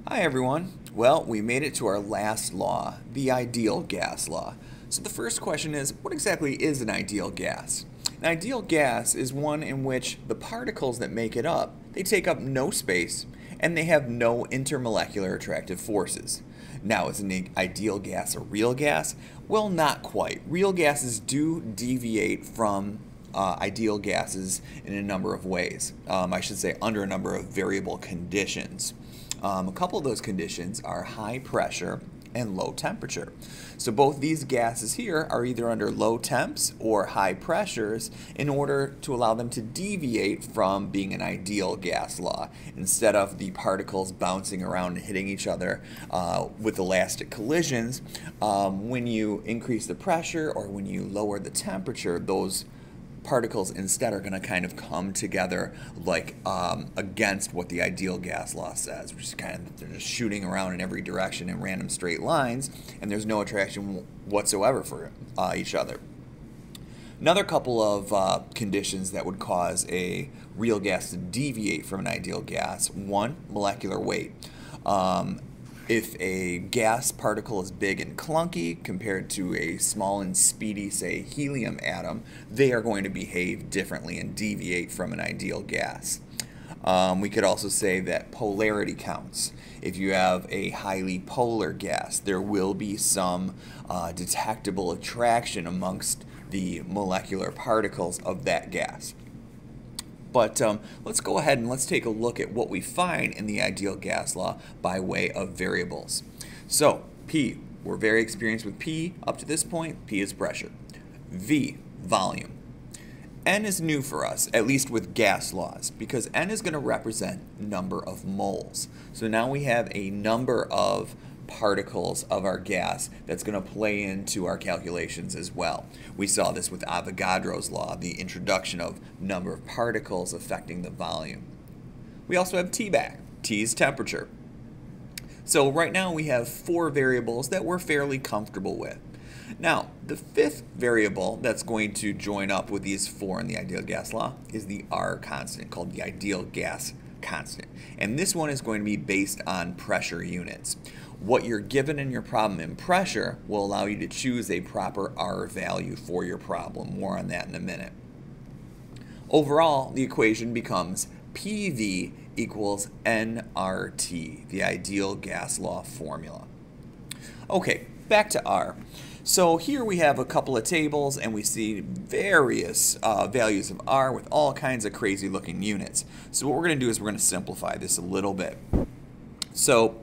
Hi everyone. Well, we made it to our last law, the ideal gas law. So the first question is, what exactly is an ideal gas? An ideal gas is one in which the particles that make it up, they take up no space and they have no intermolecular attractive forces. Now, is an ideal gas a real gas? Well, not quite. Real gases do deviate from ideal gases in a number of ways. I should say under a number of variable conditions. A couple of those conditions are high pressure and low temperature. So both these gases here are either under low temps or high pressures in order to allow them to deviate from being an ideal gas law. Instead of the particles bouncing around and hitting each other with elastic collisions, when you increase the pressure or when you lower the temperature, those particles instead are going to kind of come together like against what the ideal gas law says, which is kind of they're just shooting around in every direction in random straight lines, and there's no attraction whatsoever for each other. Another couple of conditions that would cause a real gas to deviate from an ideal gas: one, molecular weight. If a gas particle is big and clunky compared to a small and speedy, say, helium atom, they are going to behave differently and deviate from an ideal gas. We could also say that polarity counts. If you have a highly polar gas, there will be some detectable attraction amongst the molecular particles of that gas. But let's go ahead and let's take a look at what we find in the ideal gas law by way of variables. So P, we're very experienced with P up to this point. P is pressure. V, volume. N is new for us, at least with gas laws, because N is going to represent number of moles. So now we have a number of particles of our gas that's going to play into our calculations as well. We saw this with Avogadro's law, the introduction of number of particles affecting the volume. We also have T back. T is temperature. So right now we have 4 variables that we're fairly comfortable with. Now, the 5th variable that's going to join up with these 4 in the ideal gas law is the R constant, called the ideal gas constant. And this one is going to be based on pressure units. What you're given in your problem in pressure will allow you to choose a proper R value for your problem. More on that in a minute. Overall, the equation becomes PV equals nRT, the ideal gas law formula. Okay, back to R. So here we have a couple of tables and we see various values of R with all kinds of crazy looking units. So what we're going to do is we're going to simplify this a little bit. So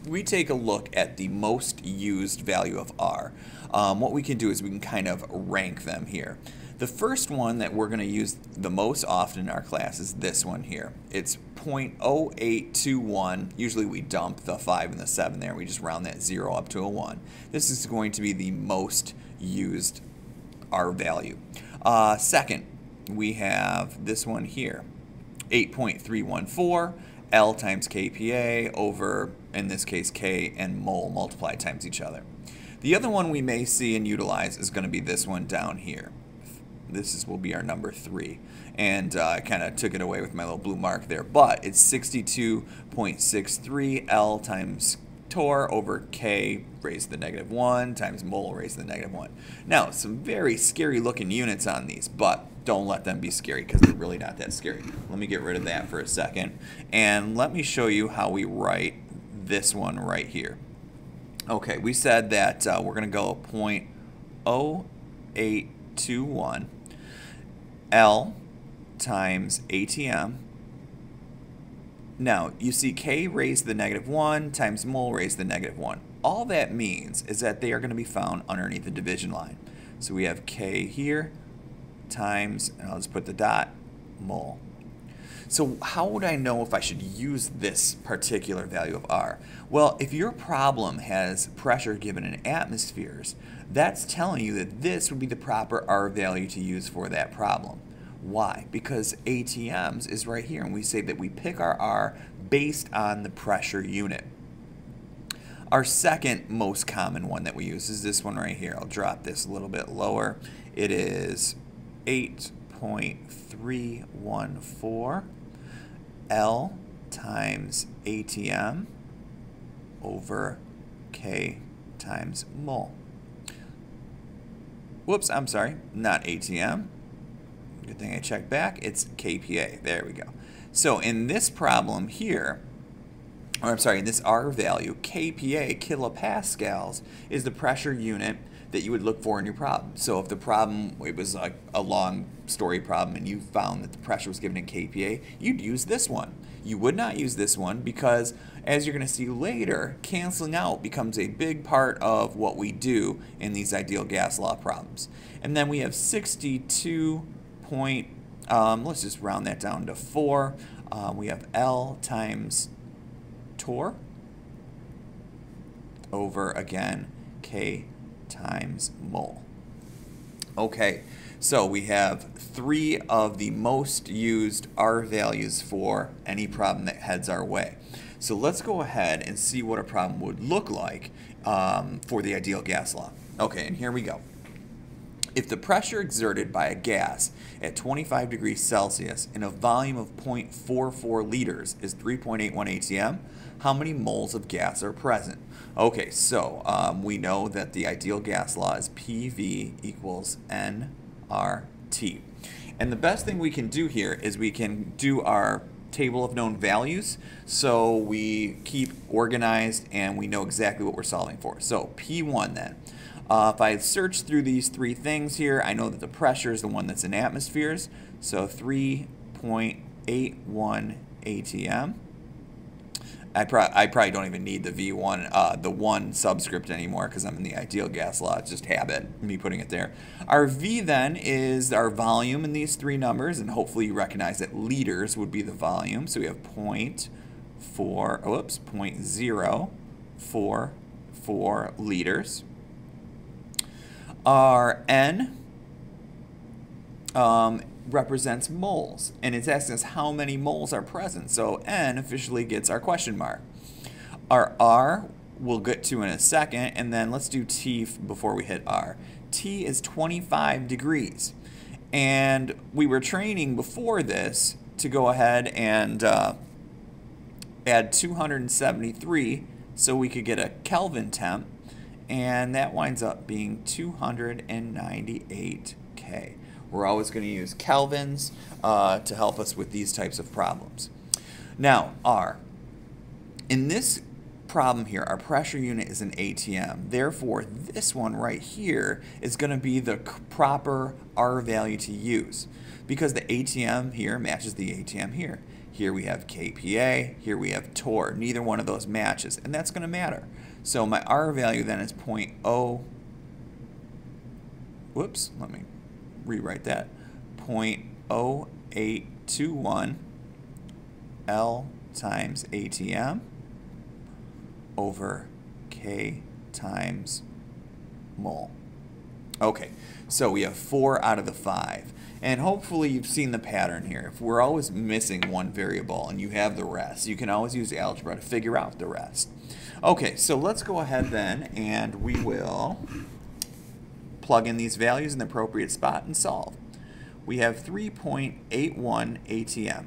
we take a look at the most used value of R. What we can do is we can kind of rank them here. The first one that we're going to use the most often in our class is this one here. It's 0.0821. Usually we dump the 5 and the 7 there. We just round that 0 up to a 1. This is going to be the most used R value. Second, we have this one here, 8.314. L times kPa over, in this case, K and mole multiplied times each other. The other one we may see and utilize is going to be this one down here. This will be our number 3. And I kind of took it away with my little blue mark there. But it's 62.63 L times torr over K raised to the -1 times mole raised to the -1. Now, some very scary looking units on these, but don't let them be scary because they're really not that scary. Let me get rid of that for a second. And let me show you how we write this one right here. Okay, we said that we're going to go 0.0821 L times ATM. Now, you see K raised to the -1 times mole raised to the -1. All that means is that they are going to be found underneath the division line. So we have K here times, and I'll just put the dot, mole. So how would I know if I should use this particular value of R? Well, if your problem has pressure given in atmospheres, that's telling you that this would be the proper R value to use for that problem. Why? Because ATMs is right here, and we say that we pick our R based on the pressure unit. Our second most common one that we use is this one right here. I'll drop this a little bit lower. It is 8.314 L times ATM over K times mole. Whoops, I'm sorry, not ATM. Good thing I checked back. It's kPa. There we go. So in this problem here, or I'm sorry, in this R value, kPa, kilopascals, is the pressure unit that you would look for in your problem. So if the problem, it was like a long story problem and you found that the pressure was given in kPa, you'd use this one. You would not use this one because, as you're going to see later, canceling out becomes a big part of what we do in these ideal gas law problems. And then we have 62 point, let's just round that down to 4. We have L times torr over, again, K times mole. Okay, so we have 3 of the most used R values for any problem that heads our way. So let's go ahead and see what a problem would look like for the ideal gas law. Okay, and here we go. If the pressure exerted by a gas at 25 degrees Celsius in a volume of 0.44 liters is 3.81 atm, how many moles of gas are present? Okay, so we know that the ideal gas law is PV equals nRT. And the best thing we can do here is we can do our table of known values so we keep organized and we know exactly what we're solving for. So P1 then. If I search through these 3 things here, I know that the pressure is the one that's in atmospheres. So 3.81 atm. I probably don't even need the V1, the 1 subscript anymore because I'm in the ideal gas law. It's just habit, me putting it there. Our V then is our volume in these 3 numbers, and hopefully you recognize that liters would be the volume. So we have 0.044 liters. Our N represents moles, and it's asking us how many moles are present. So N officially gets our question mark. Our R we'll get to in a second, and then let's do T before we hit R. T is 25 degrees, and we were training before this to go ahead and add 273 so we could get a Kelvin temp, and that winds up being 298 K. We're always going to use kelvins to help us with these types of problems. Now, R. In this problem here, our pressure unit is an ATM. Therefore, this one right here is going to be the proper R value to use because the ATM here matches the ATM here. Here we have kPa, here we have torr. Neither one of those matches, and that's going to matter. So my R value then is 0.0, whoops, let me rewrite that, 0.0821 L times ATM over K times mole. Okay, so we have 4 out of the 5. And hopefully you've seen the pattern here. If we're always missing one variable and you have the rest, you can always use algebra to figure out the rest. Okay, so let's go ahead then and we will plug in these values in the appropriate spot and solve. We have 3.81 atm,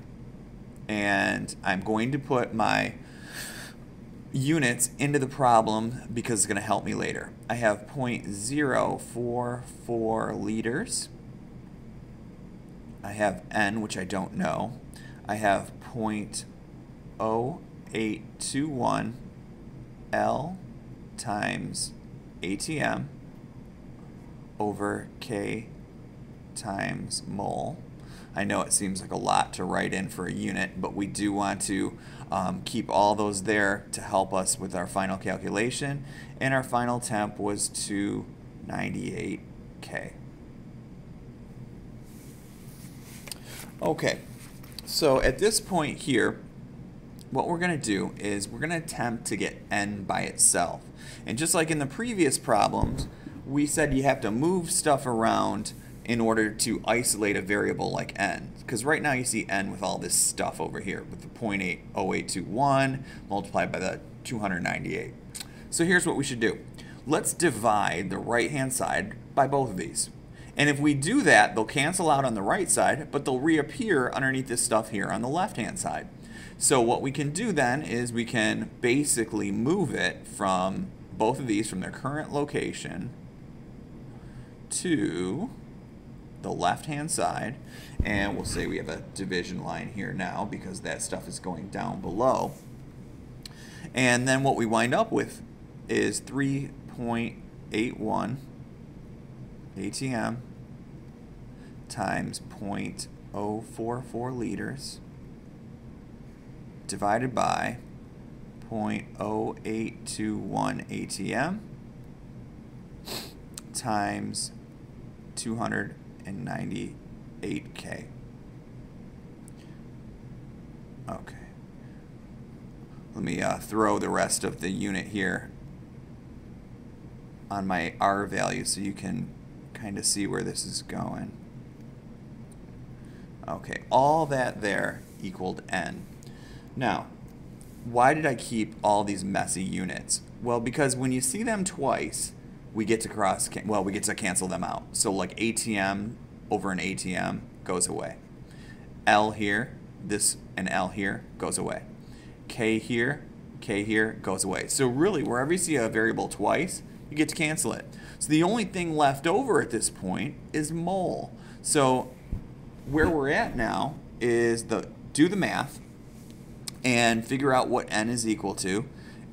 and I'm going to put my units into the problem because it's going to help me later. I have 0.044 liters. I have N, which I don't know. I have 0.0821 L times ATM over K times mole. I know it seems like a lot to write in for a unit, but we do want to keep all those there to help us with our final calculation. And our final temp was 298 K. Okay, so at this point here, what we're going to do is we're going to attempt to get N by itself. And just like in the previous problems, we said you have to move stuff around in order to isolate a variable like N. Because right now you see N with all this stuff over here with the 0.0821 multiplied by the 298. So here's what we should do. Let's divide the right-hand side by both of these. And if we do that, they'll cancel out on the right side, but they'll reappear underneath this stuff here on the left-hand side. So what we can do then is we can basically move it from both of these from their current location to the left-hand side, and we'll say we have a division line here now because that stuff is going down below. And then what we wind up with is 3.81 ATM times 0.044 liters divided by 0.0821 ATM times 298K. Okay. Let me throw the rest of the unit here on my R value so you can kind of see where this is going. Okay, all that there equaled N. Now, why did I keep all these messy units? Well, because when you see them twice, we get to cancel them out. So like ATM over an ATM goes away. L here, this and L here goes away. K here goes away. So really, wherever you see a variable twice, you get to cancel it. So the only thing left over at this point is mole. So where we're at now is do the math and figure out what N is equal to,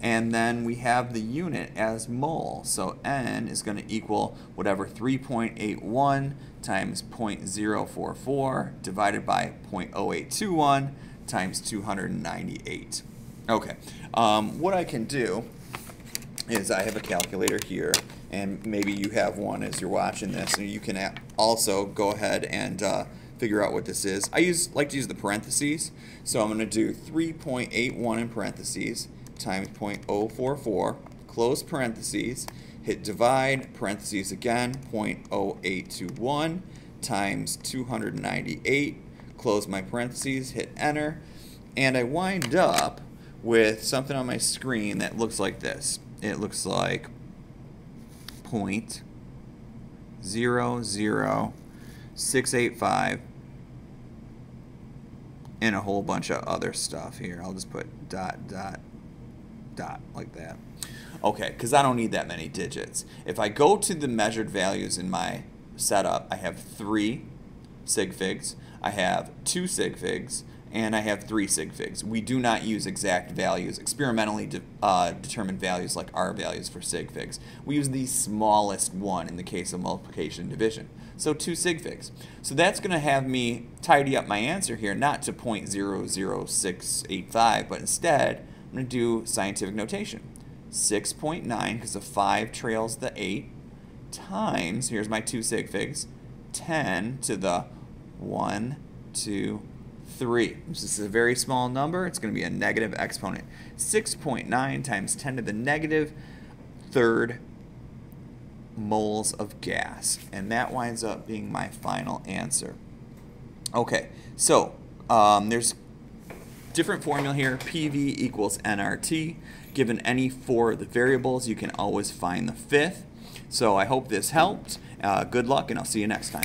and then we have the unit as mole. So N is going to equal whatever 3.81 times 0.044 divided by 0.0821 times 298. Okay, what I can do is I have a calculator here, and maybe you have one as you're watching this, and you can also go ahead and figure out what this is. I like to use the parentheses, so I'm going to do 3.81 in parentheses times 0.044, close parentheses, hit divide, parentheses again, 0.0821 times 298, close my parentheses, hit enter, and I wind up with something on my screen that looks like this. It looks like 0.00685 and a whole bunch of other stuff here. I'll just put dot, dot, dot like that. Okay, because I don't need that many digits. If I go to the measured values in my setup, I have 3 sig figs, I have 2 sig figs, and I have 3 sig figs. We do not use exact values, experimentally determined values like R values for sig figs. We use the smallest one in the case of multiplication and division. So 2 sig figs. So that's going to have me tidy up my answer here, not to 0.00685, but instead I'm going to do scientific notation. 6.9, because the 5 trails the 8, times, here's my 2 sig figs, 10 to the 1, 2, 3. This is a very small number. It's going to be a negative exponent. 6.9 times 10 to the negative third moles of gas. And that winds up being my final answer. Okay, so there's different formula here. PV equals nRT. Given any 4 of the variables, you can always find the 5th. So I hope this helped. Good luck, and I'll see you next time.